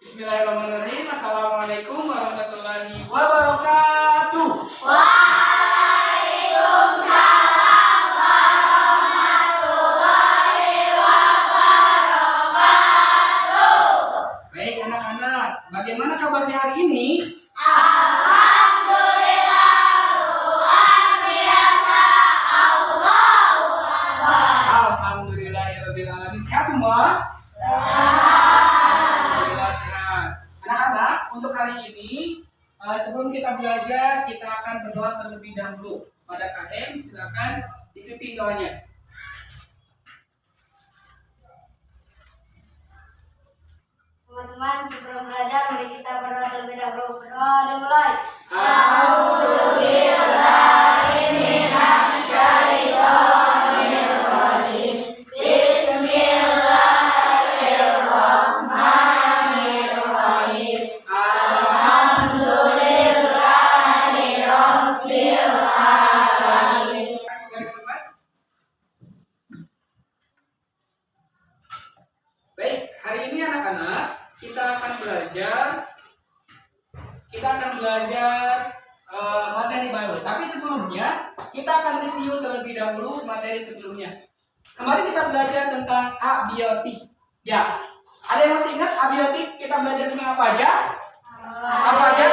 Bismillahirrahmanirrahim. Assalamualaikum warahmatullahi wabarakatuh. Waalaikumsalam warahmatullahi wabarakatuh. Baik anak-anak, bagaimana kabarnya hari ini? Alhamdulillah luar biasa. Allahu Akbar. Alhamdulillahirrahmanirrahim. Sehat semua? Alhamdulillah sehat. Anak-anak, untuk hari ini sebelum kita belajar, kita akan berdoa terlebih dahulu. Pada KM, silakan dipimpin doanya. Teman-teman, sebelum belajar mari kita berdoa terlebih dahulu. Berdoa dimulai. Baik, hari ini anak-anak kita akan belajar materi baru. Tapi sebelumnya kita akan review terlebih dahulu materi sebelumnya. Kemarin kita belajar tentang abiotik. Ya, ada yang masih ingat abiotik? Kita belajar tentang apa aja? Apa aja?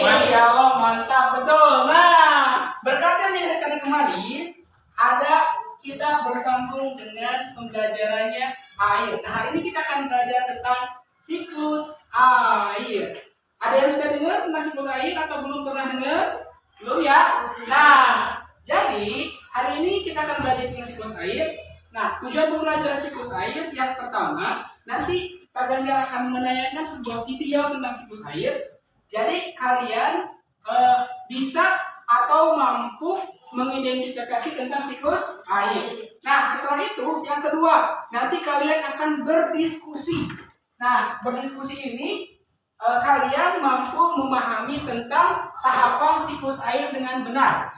Masya Allah, mantap, betul. Nah, berkata nih rekan kemarin, kita bersambung dengan pembelajarannya air. Nah, hari ini kita akan belajar tentang siklus air. Ada yang sudah dengar tentang siklus air atau belum pernah dengar? Belum ya? Nah, jadi hari ini kita akan belajar tentang siklus air. Nah, tujuan pembelajaran siklus air yang pertama, nanti Pak Ganjar akan menanyakan sebuah video tentang siklus air. Jadi kalian bisa atau mampu mengidentifikasi tentang siklus air. Nah, setelah itu yang kedua, nanti kalian akan berdiskusi. Nah, berdiskusi ini kalian mampu memahami tentang tahapan siklus air dengan benar.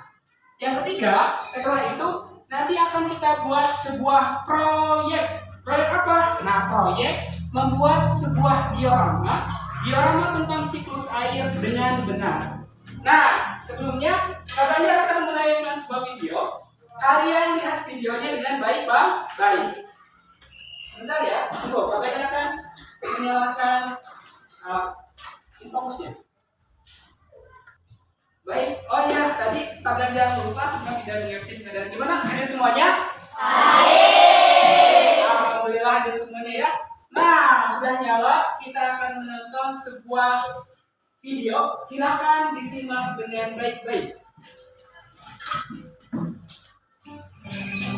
Yang ketiga, setelah itu nanti akan kita buat sebuah proyek. Proyek apa? Nah, proyek membuat sebuah diorama tentang siklus air dengan benar. Nah, sebelumnya Kak Ganjar akan menayangkan sebuah video. Kalian lihat videonya dengan baik, Bang. Baik. Sebentar ya. Tunggu, Kak Ganjar akan menyalakan fokusnya. Baik. Oh iya, tadi Kak Ganjar lupa sempat tidak mengerti keadaan. Gimana? Hadir semuanya? Baik. Alhamdulillah hadir semuanya ya. Nah, sudah nyala, kita akan menonton sebuah video. Silakan disimak dengan baik-baik.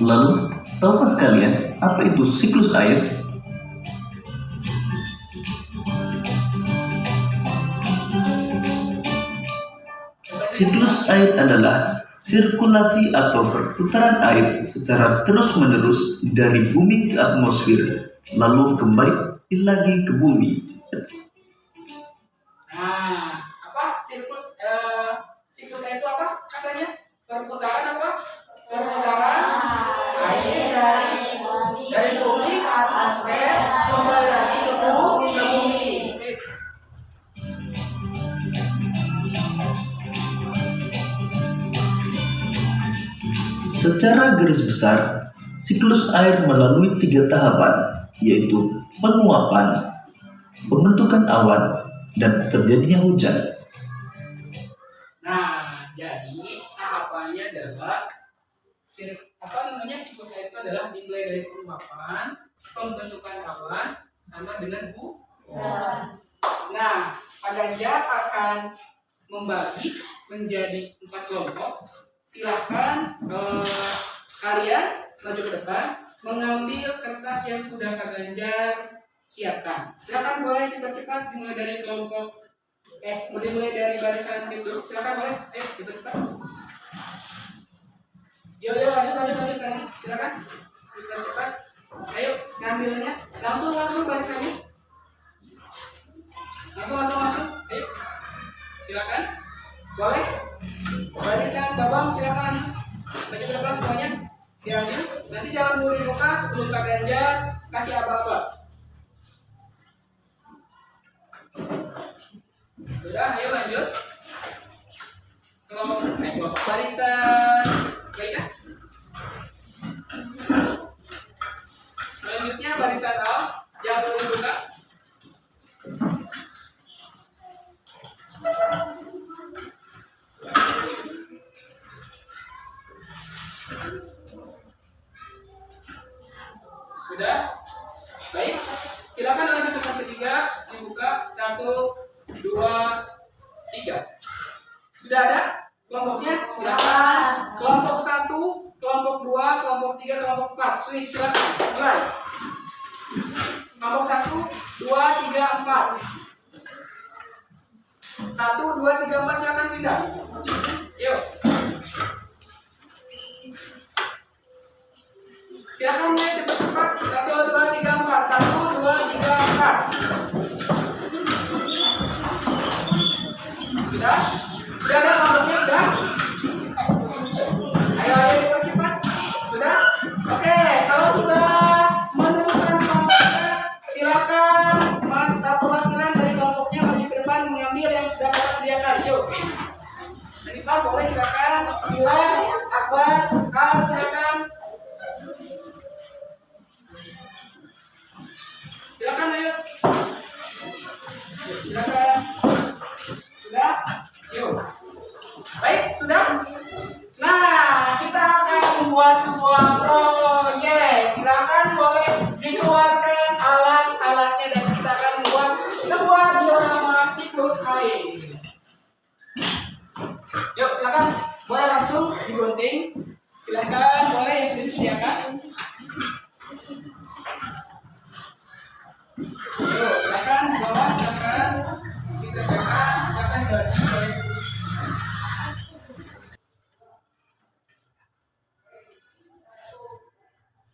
Lalu, tahukah kalian apa itu siklus air? Siklus air adalah sirkulasi atau perputaran air secara terus-menerus dari bumi ke atmosfer, lalu kembali lagi ke bumi. Nah, apa siklus air itu apa katanya? Perputaran apa? Perputaran air dari bumi ke atmosfer, kembali lagi ke bumi. Sip. Secara garis besar, siklus air melalui 3 tahapan, yaitu penguapan, pembentukan awan, dan terjadinya hujan. Nah, jadi tahapannya adalah siklus air itu adalah dimulai dari penguapan, pembentukan awan, sama dengan hujan. Nah, Pak Ganjar akan membagi menjadi 4 kelompok. Silahkan kalian maju ke depan, mengambil kertas yang sudah Kak Ganjar siapkan. Silahkan boleh dipercepat, dimulai dari kelompok dimulai dari barisan dulu. Silahkan boleh, dipercepat. Yo lanjut. Silahkan dipercepat. Ayo ngambilnya, langsung barisannya. Langsung. Ayo, silakan. Boleh. Barisan Babang silakan lanjut. Maju ke depan semuanya. diambil. Nanti jangan dulu dibuka sebelum Kak Ganjar kasih aba-aba. Sudah, ayo lanjut. Kelompok barisan baik ya. Selanjutnya barisan A, jangan dulu dibuka. Sudah? Baik. Silakan lanjut dengan ketiga dibuka 1, 2, 3. Sudah ada kelompoknya? Silakan. Kelompok 1, kelompok 2, kelompok 3, kelompok 4. Switch silakan. Mulai. Kelompok 1, 2, 3, 4. 1, 2, 3, 4 silakan pindah. Yuk. Silakan naik cepat-cepat. 1, 2, 3, 4. 1, 2, 3, 4. Sudah? Sudah ada kelompoknya? Sudah? Ayo cepat. Sudah? Oke, kalau sudah menemukan kelompoknya, silakan Mas perwakilan dari kelompoknya maju ke depan mengambil yang sudah kita sediakan. Yuk. Jadi Pak boleh silakan. Bilal, Akbar, Kal silakan. Silakan ayo. Silakan. Sudah? Yuk. Baik, sudah? Nah, kita akan membuat sebuah proyek. Silakan boleh dikeluarkan alat-alatnya dan kita akan membuat sebuah diorama siklus air. Yuk, silakan. Boleh langsung digunting. Silakan, boleh yang sudah disediakan. Yuk, silakan bawa, silakan dikerjakan, silakan bagi.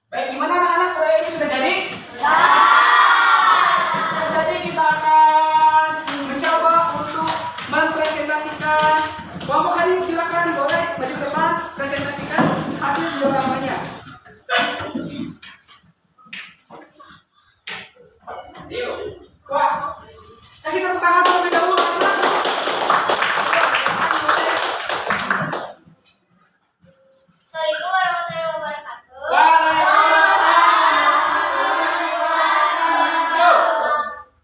Baik, gimana anak-anak proyeknya sudah jadi? Ya. Jadi kita akan mencoba untuk mempresentasikan. Kelompok Halim silakan boleh maju ke depan presentasikan hasil dioramanya. Yuk, wah, kasih tepuk tangan terlebih dahulu. Assalamualaikum warahmatullahi wabarakatuh.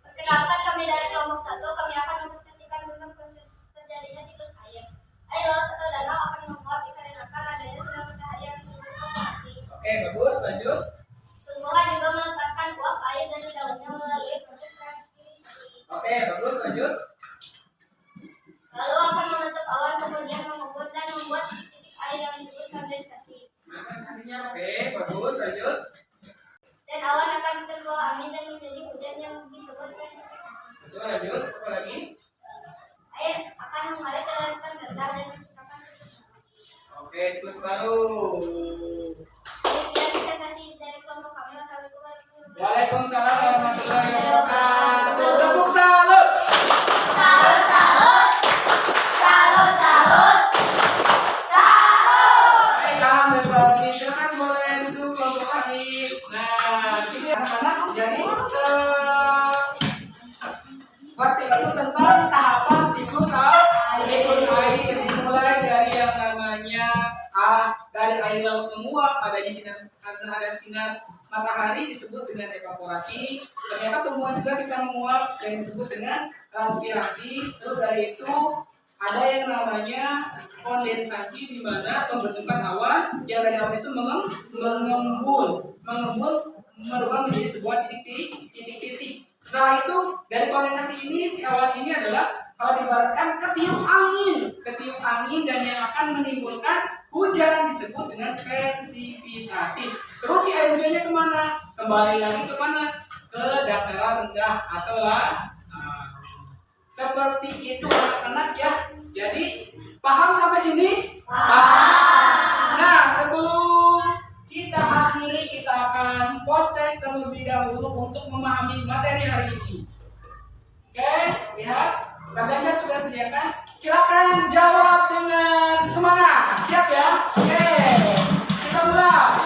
Perkenalkan, kami dari kelompok 1. Kami akan mempresentasikan tentang proses terjadinya siklus air. Air laut atau danau akan menguap dikarenakan adanya sinar matahari yang disebut konveksi. Oke, bagus, lanjut. Tumbuhan juga melepaskan uap air dari daunnya melalui proses transpirasi. Oke, bagus, lanjut. Lalu akan membentuk awan, kemudian mengembun dan membuat titik air yang disebut kondensasi. Kondensasinya oke, bagus, lanjut. Dan awan akan terbawa angin dan menjadi hujan yang disebut presipitasi. Betul, lanjut. Apa lagi? Air akan mengalir ke daratan rendah dan menciptakan siklus baru. Oke, siklus baru. Demikian presentasi dari kelompok kami. Wassalamualaikum warahmatullahi wabarakatuh. Waalaikumsalam warahmatullahi wabarakatuh. Tepuk salut. Salut, salut. Salut, salut. Salut. Baik, alhamdulillah. Silakan boleh duduk kelompok lagi. Nah, sini anak-anak jadi waktu itu tentang tahapan siklus air dimulai dari yang namanya dari air laut menguap, adanya sinar, karena ada sinar matahari disebut dengan evaporasi. Ternyata tumbuhan juga bisa menguap yang disebut dengan transpirasi. Terus dari itu ada yang namanya kondensasi, di mana pembentukan awan yang dari awan itu mengembun merubah menjadi sebuah titik-titik. Setelah itu dari kondensasi ini si awan ini adalah kalau diibaratkan ketiup angin dan yang akan menimbulkan hujan disebut dengan presipitasi. Terus si air hujannya kemana? Kembali lagi kemana? Ke dataran rendah atau seperti itu anak-anak ya. Jadi paham sampai sini? Paham. Nah, sebelum kita akhiri, kita akan post test terlebih dahulu untuk memahami materi hari ini. Oke, lihat. Kak Ganjar sudah sediakan. Silakan jawab dengan semangat. Siap ya? Oke, kita mulai.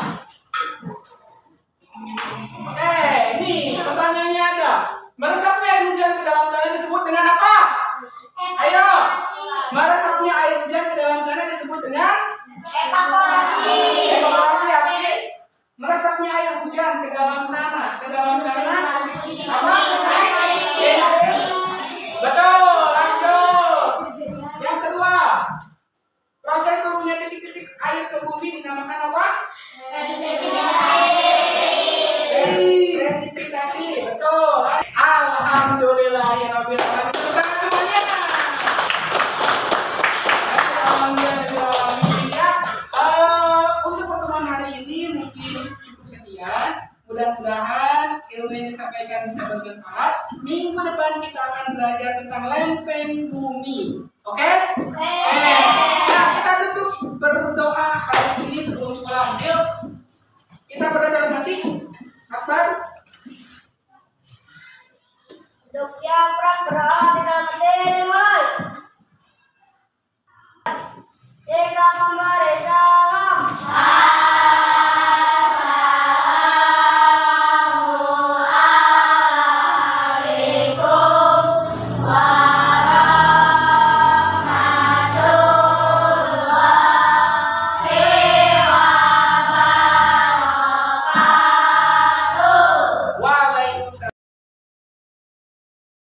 berada